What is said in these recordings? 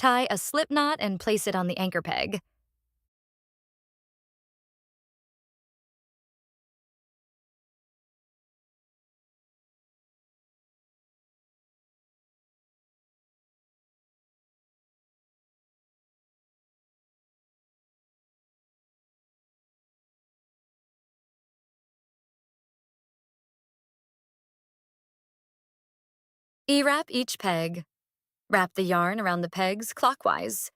Tie a slip knot and place it on the anchor peg. E-wrap each peg. Wrap the yarn around the pegs clockwise.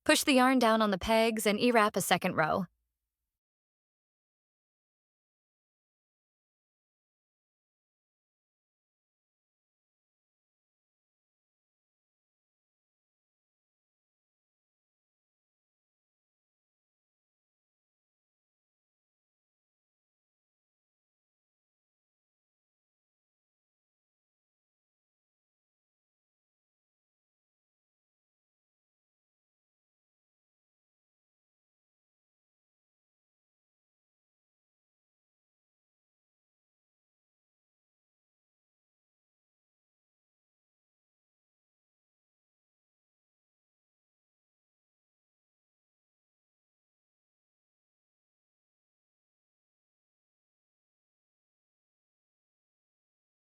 Push the yarn down on the pegs and E-wrap a second row.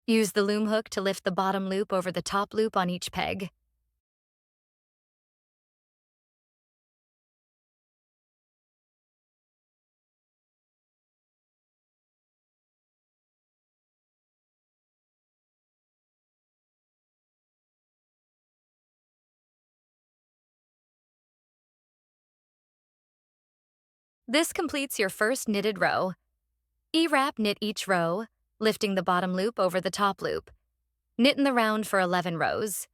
Use the loom hook to lift the bottom loop over the top loop on each peg. This completes your first knitted row. E-wrap knit each row, lifting the bottom loop over the top loop. Knit in the round for 11 rows.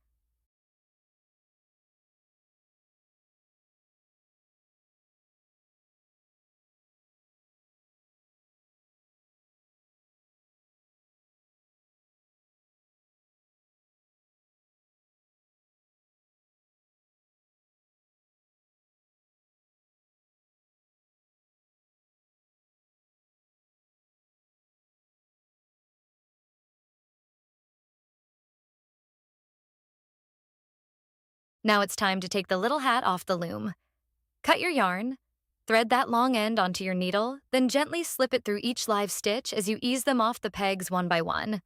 Now it's time to take the little hat off the loom. Cut your yarn, thread that long end onto your needle, then gently slip it through each live stitch as you ease them off the pegs one by one.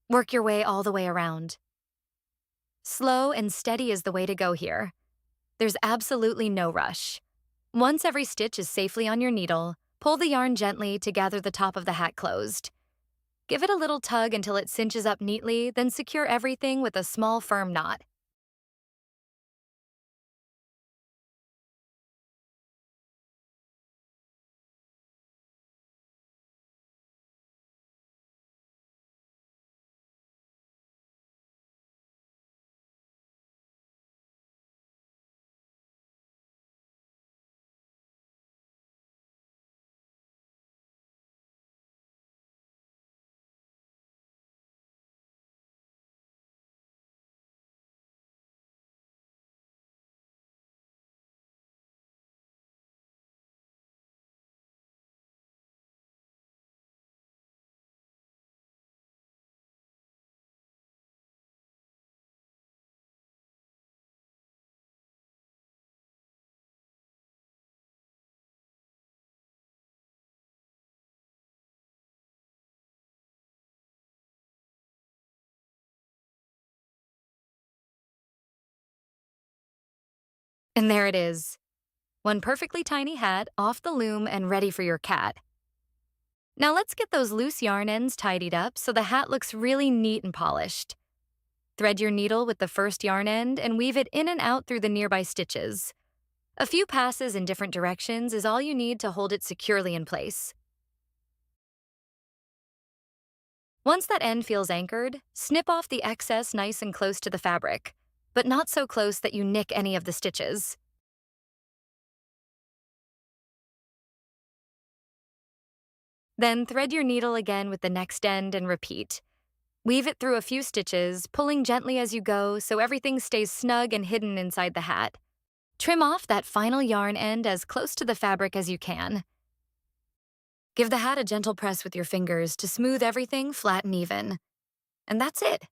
Work your way all the way around. Slow and steady is the way to go here. There's absolutely no rush. Once every stitch is safely on your needle, pull the yarn gently to gather the top of the hat closed. Give it a little tug until it cinches up neatly, then secure everything with a small firm knot. And there it is. One perfectly tiny hat off the loom and ready for your cat. Now let's get those loose yarn ends tidied up so the hat looks really neat and polished. Thread your needle with the first yarn end and weave it in and out through the nearby stitches. A few passes in different directions is all you need to hold it securely in place. Once that end feels anchored, snip off the excess nice and close to the fabric, but not so close that you nick any of the stitches. Then thread your needle again with the next end and repeat. Weave it through a few stitches, pulling gently as you go so everything stays snug and hidden inside the hat. Trim off that final yarn end as close to the fabric as you can. Give the hat a gentle press with your fingers to smooth everything flat and even. And that's it.